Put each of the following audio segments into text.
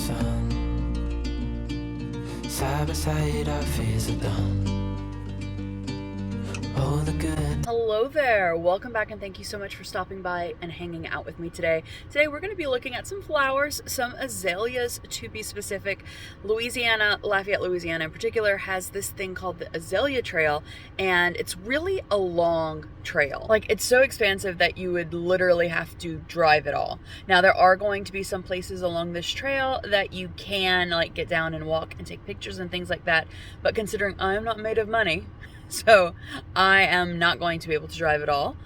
sun. Side by side, our fears are done. Oh, the good. Hello there, welcome back and thank you so much for stopping by and hanging out with me today. Today we're going to be looking at some flowers, some azaleas to be specific. Lafayette, Louisiana in particular has this thing called the Azalea Trail, and it's really a long trail. Like, it's so expansive that you would literally have to drive it all. Now there are going to be some places along this trail that you can like get down and walk and take pictures and things like that, but considering I'm not made of money, so I am not going to be able to drive it all.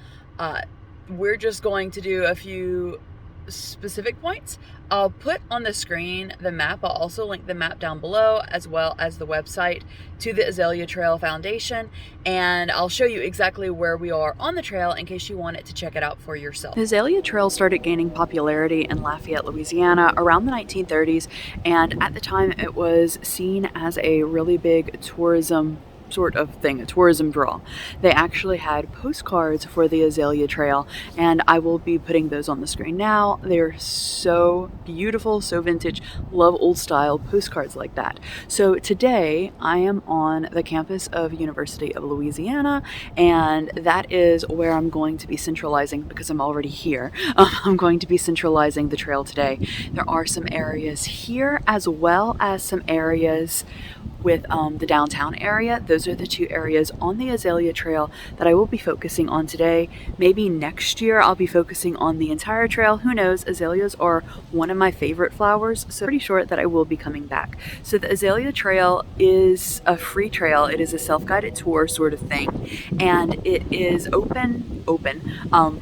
We're just going to do a few specific points. I'll put on the screen the map. I'll also link the map down below, as well as the website to the Azalea Trail Foundation, and I'll show you exactly where we are on the trail in case you wanted to check it out for yourself. The Azalea Trail started gaining popularity in Lafayette, Louisiana around the 1930s, and at the time it was seen as a really big tourism sort of thing, a tourism draw. They actually had postcards for the Azalea Trail, and I will be putting those on the screen now. They're so beautiful, so vintage. Love old style postcards like that. So today I am on the campus of University of Louisiana, and that is where I'm going to be centralizing, because I'm already here. I'm going to be centralizing the trail today. There are some areas here as well as some areas with the downtown area. Those are the two areas on the Azalea Trail that I will be focusing on today. Maybe next year I'll be focusing on the entire trail. Who knows? Azaleas are one of my favorite flowers, so pretty sure that I will be coming back. So the Azalea Trail is a free trail. It is a self-guided tour sort of thing, and it is open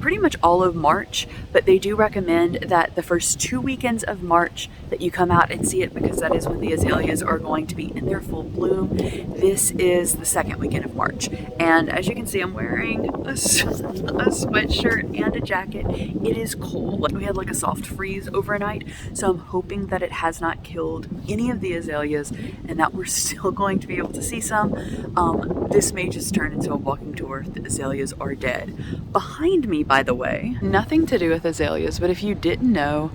pretty much all of March, but they do recommend that the first 2 weekends of March that you come out and see it, because that is when the azaleas are going to be in their full bloom. This is the second weekend of March, and as you can see, I'm wearing a sweatshirt and a jacket. It is cold. We had like a soft freeze overnight, so I'm hoping that it has not killed any of the azaleas and that we're still going to be able to see some. This may just turn into a walking tour. The azaleas are dead. Behind me, by the way, nothing to do with azaleas, but if you didn't know,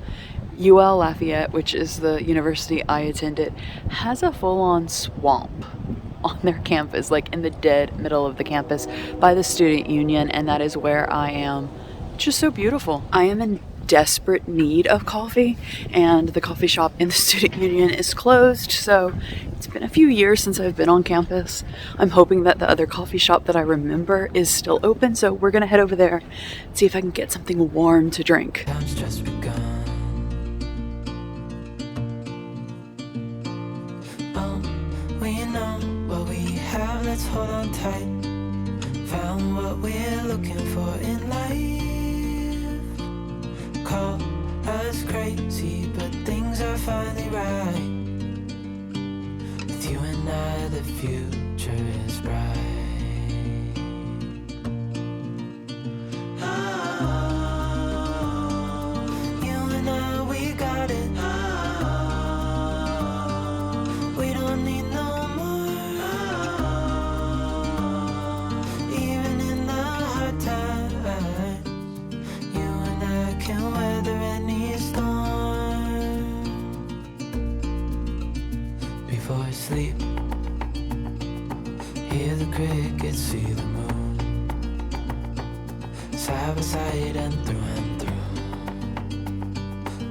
UL Lafayette, which is the university I attended, has a full-on swamp on their campus, like in the dead middle of the campus by the student union, and that is where I am. It's just so beautiful. I am in desperate need of coffee, and the coffee shop in the student union is closed, so it's been a few years since I've been on campus. I'm hoping that the other coffee shop that I remember is still open, so we're gonna head over there and see if I can get something warm to drink. Time's just begun. We know what we have, let's hold on tight. Found what we're looking for in life. Call us crazy, but things are finally right. With you and I, the future is bright. You and I, we got it. We don't need no more. Even in the hard times, you and I can weather any storm. Before I sleep, hear the crickets, see the moon. Side by side and through.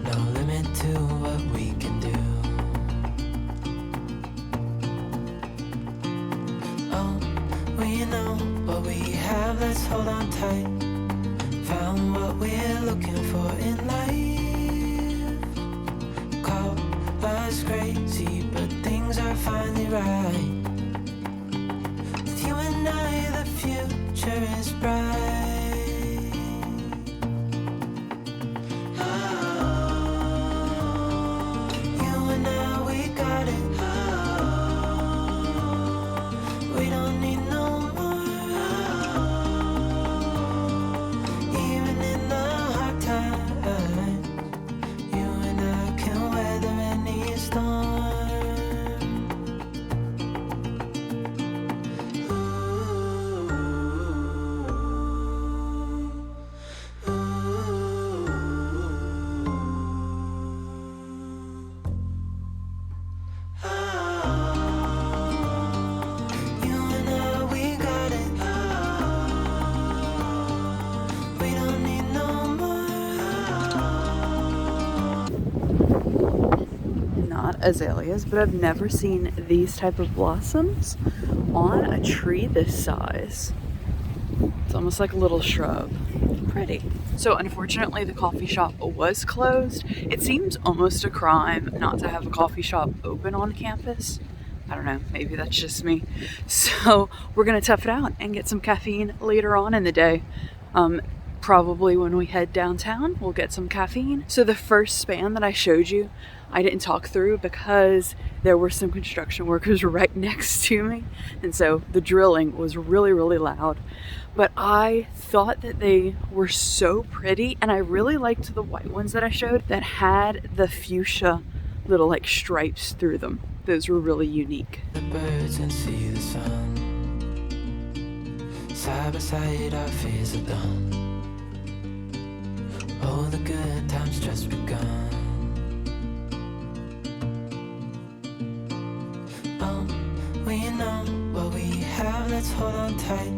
No limit to what we can do. We know what we have, let's hold on tight. Found what we're looking for in life. Call us crazy, but things are finally right. With you and I, the future is bright. You and I, we got it. We don't need no azaleas, but I've never seen these type of blossoms on a tree this size. It's almost like a little shrub. Pretty. So unfortunately the coffee shop was closed. It seems almost a crime not to have a coffee shop open on campus. I don't know, maybe that's just me. So we're gonna tough it out and get some caffeine later on in the day. Probably when we head downtown, we'll get some caffeine. So the first span that I showed you, I didn't talk through because there were some construction workers right next to me. And so the drilling was really, really loud. But I thought that they were so pretty, and I really liked the white ones that I showed that had the fuchsia little like stripes through them. Those were really unique. The birds and see the sun. Side by side our fears are done. Oh, the good times just begun. Oh, we know what we have, let's hold on tight.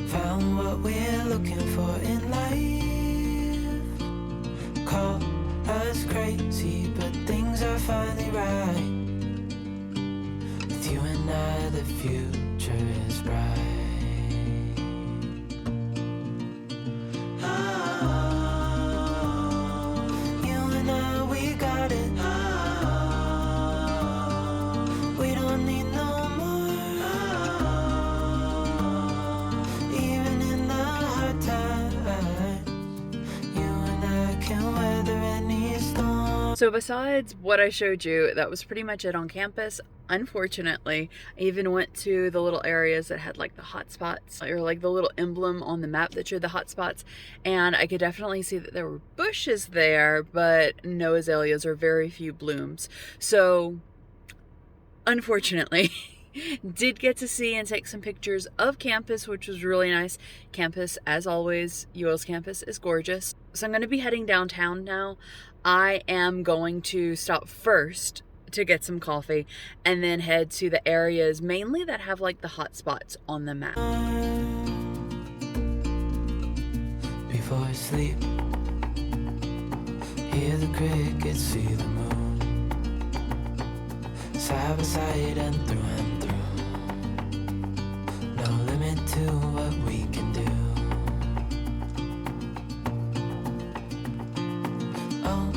Found what we're looking for in life. Call us crazy, but things are finally right. With you and I, the future is bright. So besides what I showed you, that was pretty much it on campus. Unfortunately, I even went to the little areas that had like the hot spots, or like the little emblem on the map that showed the hot spots, and I could definitely see that there were bushes there, but no azaleas or very few blooms. So unfortunately, did get to see and take some pictures of campus, which was really nice. Campus, as always, UL's campus is gorgeous. So I'm going to be heading downtown now. I am going to stop first to get some coffee and then head to the areas mainly that have like the hot spots on the map. Before I sleep, hear the crickets, see the moon. Side by side and through. No limit to what we can do. Oh,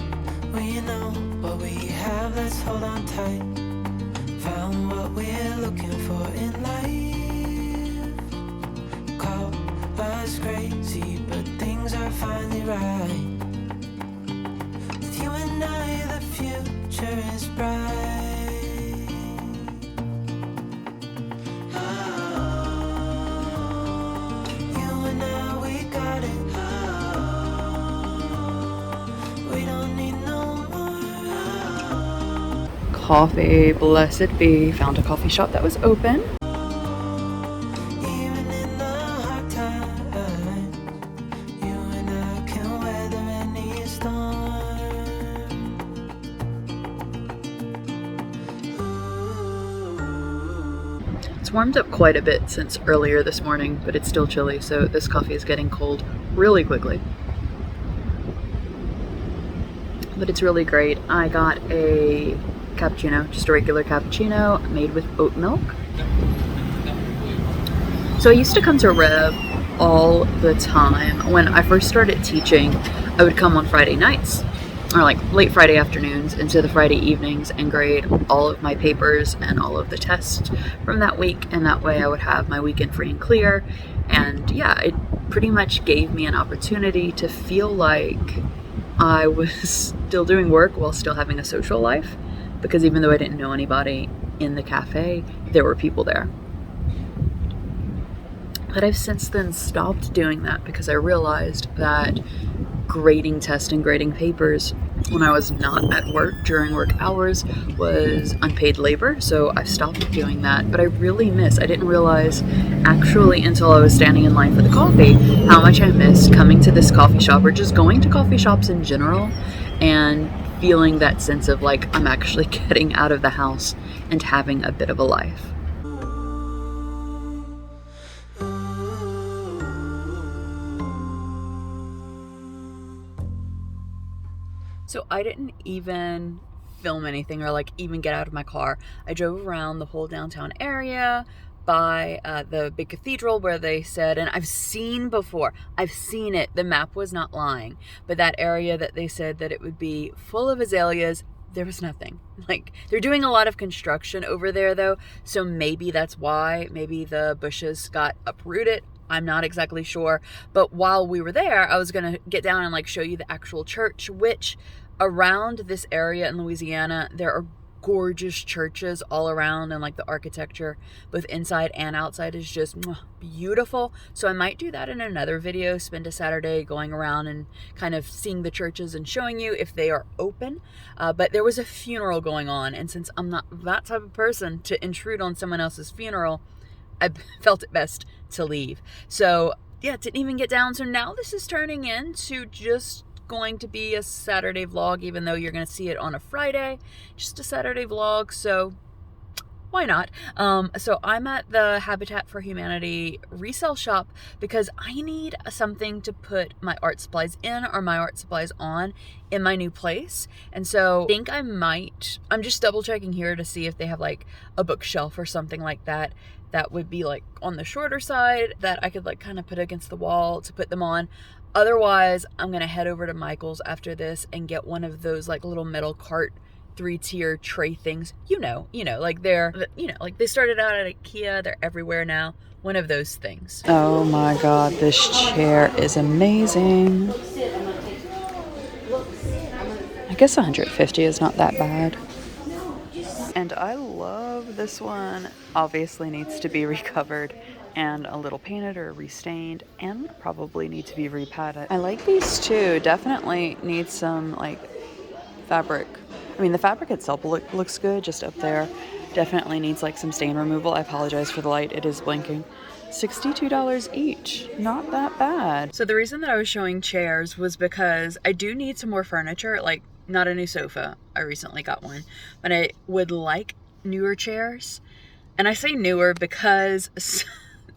we know what we have, let's hold on tight. Found what we're looking for in life. Call us crazy, but things are finally right. With you and I, the future is bright. Coffee, blessed be. Found a coffee shop that was open. Even in the hard times, you and I can weather any storm. It's warmed up quite a bit since earlier this morning, but it's still chilly, so this coffee is getting cold really quickly. But it's really great. I got a cappuccino, just a regular cappuccino made with oat milk. So I used to come to Reve all the time. When I first started teaching, I would come on Friday nights, or like late Friday afternoons into the Friday evenings, and grade all of my papers and all of the tests from that week, and that way I would have my weekend free and clear. And yeah, it pretty much gave me an opportunity to feel like I was still doing work while still having a social life, because even though I didn't know anybody in the cafe, there were people there. But I've since then stopped doing that because I realized that grading tests and grading papers when I was not at work during work hours was unpaid labor, so I've stopped doing that. But I really miss, I didn't realize actually until I was standing in line for the coffee, how much I missed coming to this coffee shop, or just going to coffee shops in general, and feeling that sense of like I'm actually getting out of the house and having a bit of a life. So I didn't even film anything or like even get out of my car. I drove around the whole downtown area by the big cathedral where they said, and I've seen before, I've seen it, the map was not lying, but that area that they said that it would be full of azaleas, there was nothing. Like, they're doing a lot of construction over there though, so maybe that's why. Maybe the bushes got uprooted. I'm not exactly sure. But while we were there, I was gonna get down and like show you the actual church, which around this area in Louisiana, there are gorgeous churches all around, and like the architecture both inside and outside is just beautiful. So I might do that in another video, spend a Saturday going around and kind of seeing the churches and showing you if they are open. But there was a funeral going on, and since I'm not that type of person to intrude on someone else's funeral, I felt it best to leave. So yeah, didn't even get down. So now this is turning into just going to be a Saturday vlog, even though you're going to see it on a Friday, just a Saturday vlog. So why not? So I'm at the Habitat for Humanity resale shop because I need something to put my art supplies in or my art supplies on in my new place. And so I think I'm just double checking here to see if they have like a bookshelf or something like that would be like on the shorter side that I could like kind of put against the wall to put them on. Otherwise, I'm gonna head over to Michael's after this and get one of those like little metal cart 3-tier tray things. Like like they started out at IKEA, they're everywhere now. One of those things. Oh my God, this chair is amazing. I guess 150 is not that bad. And I love this one. Obviously needs to be recovered and a little painted or restained, and probably need to be repadded. I like these too. Definitely need some like fabric. I mean, the fabric itself looks good just up there. Definitely needs like some stain removal. I apologize for the light, it is blinking. $62 each, not that bad. So the reason that I was showing chairs was because I do need some more furniture, like not a new sofa. I recently got one, but I would like newer chairs. And I say newer because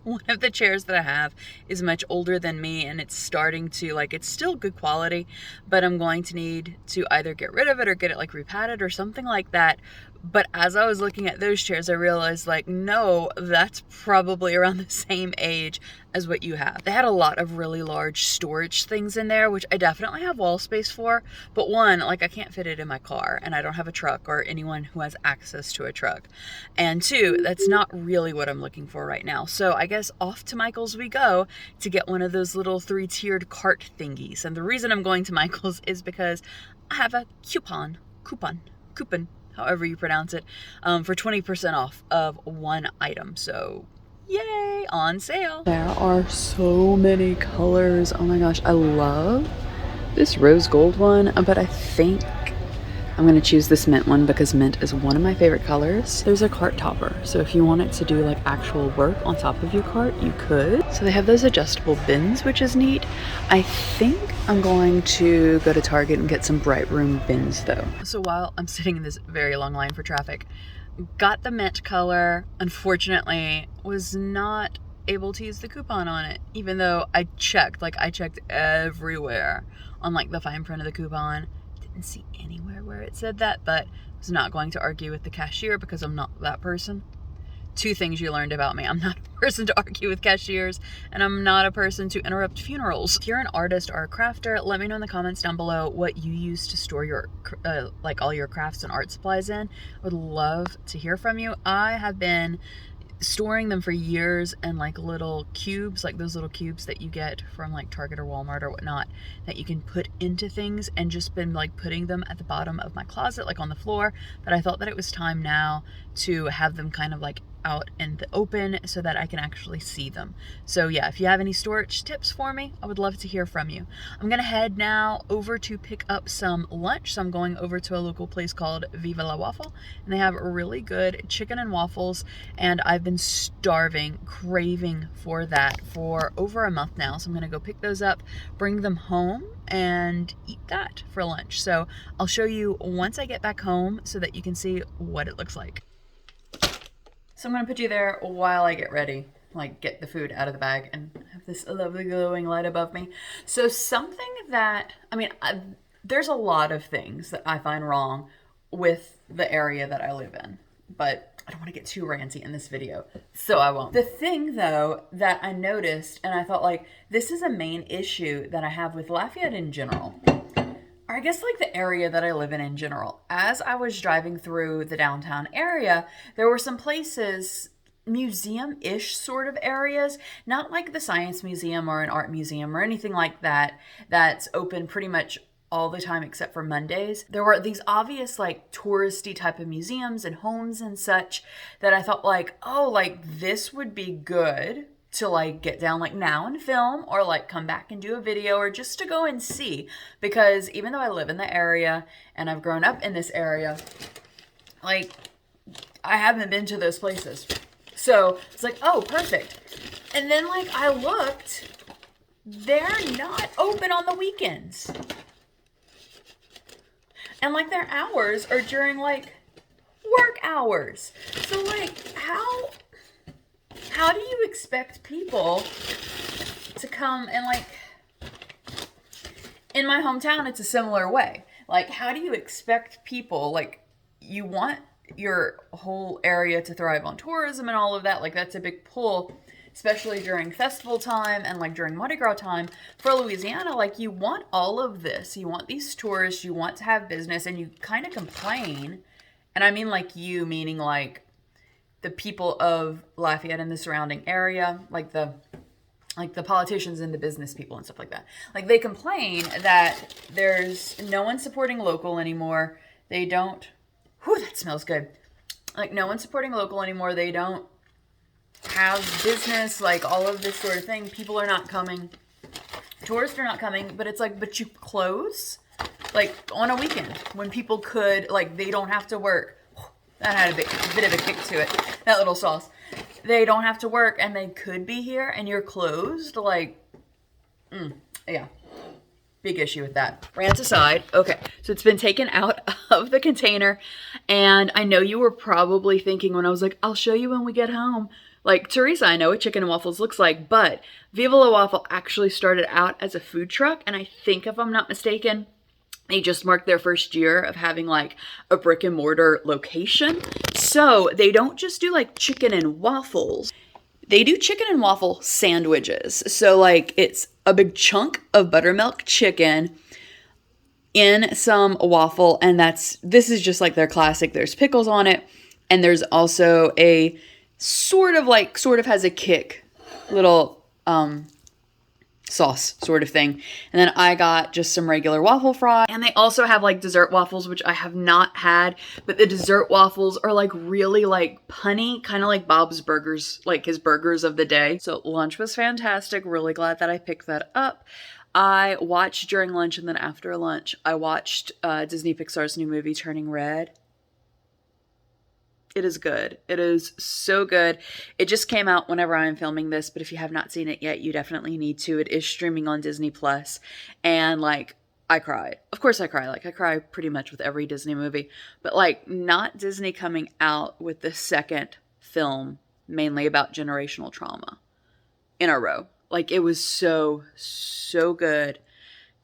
one of the chairs that I have is much older than me, and it's starting to like, it's still good quality, but I'm going to need to either get rid of it or get it like repadded or something like that. But as I was looking at those chairs, I realized like, no, that's probably around the same age as what you have. They had a lot of really large storage things in there, which I definitely have wall space for. But one, like I can't fit it in my car, and I don't have a truck or anyone who has access to a truck. And two, that's not really what I'm looking for right now. So I guess off to Michael's we go to get one of those little 3-tiered cart thingies. And the reason I'm going to Michael's is because I have a coupon, however you pronounce it, for 20% off of one item. So yay, on sale. There are so many colors. Oh my gosh, I love this rose gold one, but I think I'm gonna choose this mint one because mint is one of my favorite colors. There's a cart topper, so if you wanted to do like actual work on top of your cart, you could. So they have those adjustable bins, which is neat. I think I'm going to go to Target and get some Bright Room bins though. So while I'm sitting in this very long line for traffic, got the mint color. Unfortunately, was not able to use the coupon on it, even though I checked everywhere on like the fine print of the coupon. Didn't see anywhere where it said that, but I was not going to argue with the cashier because I'm not that person. Two things you learned about me: I'm not a person to argue with cashiers, and I'm not a person to interrupt funerals. If you're an artist or a crafter, let me know in the comments down below what you use to store your like all your crafts and art supplies in. I would love to hear from you. I have been storing them for years in like little cubes, like those little cubes that you get from like Target or Walmart or whatnot, that you can put into things, and just been like putting them at the bottom of my closet, like on the floor. But I thought that it was time now to have them kind of like out in the open so that I can actually see them. So yeah, if you have any storage tips for me, I would love to hear from you. I'm gonna head now over to pick up some lunch. So I'm going over to a local place called Viva la Waffle, and they have really good chicken and waffles, and I've been starving, craving for that for over a month now. So I'm gonna go pick those up, bring them home, and eat that for lunch. So I'll show you once I get back home so that you can see what it looks like. So I'm gonna put you there while I get ready, like get the food out of the bag and have this lovely glowing light above me. So something that, I mean, there's a lot of things that I find wrong with the area that I live in. But I don't want to get too ranty in this video, so I won't. The thing, though, that I noticed, and I thought, like, this is a main issue that I have with Lafayette in general, or I guess, like, the area that I live in general. As I was driving through the downtown area, there were some places, museum-ish sort of areas, not like the Science Museum or an art museum or anything like that, that's open pretty much all the time except for Mondays. There were these obvious like touristy type of museums and homes and such that I thought like, oh, like this would be good to like get down like now and film, or like come back and do a video, or just to go and see, because even though I live in the area and I've grown up in this area, like I haven't been to those places. So it's like, oh, perfect. And then like I looked, they're not open on the weekends. And like their hours are during like work hours. So like how do you expect people to come and like, in my hometown it's a similar way. Like how do you expect people, like you want your whole area to thrive on tourism and all of that, like that's a big pull, especially during festival time and like during Mardi Gras time for Louisiana. Like you want all of this, you want these tourists, you want to have business, and you kind of complain, and I mean like you, meaning like the people of Lafayette and the surrounding area, like the politicians and the business people and stuff like that. Like they complain that there's no one supporting local anymore. They don't, whew, that smells good. Like no one's supporting local anymore. They don't have business, like all of this sort of thing. People are not coming. Tourists are not coming, but it's like, but you close like on a weekend when people could, like they don't have to work. That had a bit of a kick to it, that little sauce. They don't have to work and they could be here and you're closed. Like, yeah. Big issue with that. Rant aside. Okay, so it's been taken out of the container, and I know you were probably thinking when I was like, I'll show you when we get home. Like, Theresa, I know what chicken and waffles looks like, but Viva la Waffle actually started out as a food truck, and I think, if I'm not mistaken, they just marked their first year of having like a brick and mortar location. So they don't just do like chicken and waffles. They do chicken and waffle sandwiches. So like it's a big chunk of buttermilk chicken in some waffle, and this is just like their classic. There's pickles on it, and there's also a sort of has a kick little sauce sort of thing. And then I got just some regular waffle fry, and they also have like dessert waffles, which I have not had, but the dessert waffles are like really like punny, kind of like Bob's Burgers, like his burgers of the day. So lunch was fantastic. Really glad that I picked that up. I watched during lunch, and then after lunch I watched Disney Pixar's new movie Turning Red. It is good. It is so good. It just came out whenever I'm filming this, but if you have not seen it yet, you definitely need to. It is streaming on Disney Plus, and like I cried. Of course I cry. Like I cry pretty much with every Disney movie, but like not Disney coming out with the second film mainly about generational trauma in a row. Like it was so good.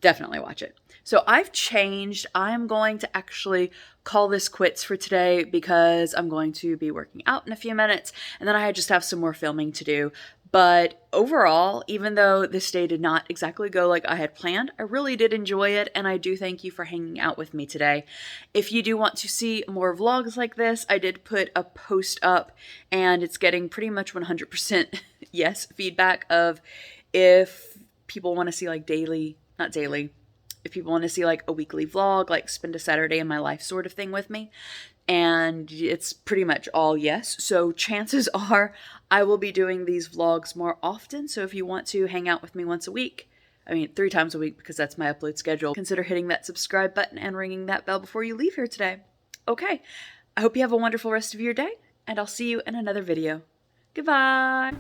Definitely watch it. So I've changed. I'm going to actually call this quits for today because I'm going to be working out in a few minutes, and then I just have some more filming to do. But overall, even though this day did not exactly go like I had planned, I really did enjoy it, and I do thank you for hanging out with me today. If you do want to see more vlogs like this, I did put a post up, and it's getting pretty much 100% yes feedback of if people want to see like if people want to see like a weekly vlog, like spend a Saturday in my life sort of thing with me. And it's pretty much all yes. So chances are I will be doing these vlogs more often. So if you want to hang out with me once a week, 3 times a week because that's my upload schedule, consider hitting that subscribe button and ringing that bell before you leave here today. Okay, I hope you have a wonderful rest of your day, and I'll see you in another video. Goodbye.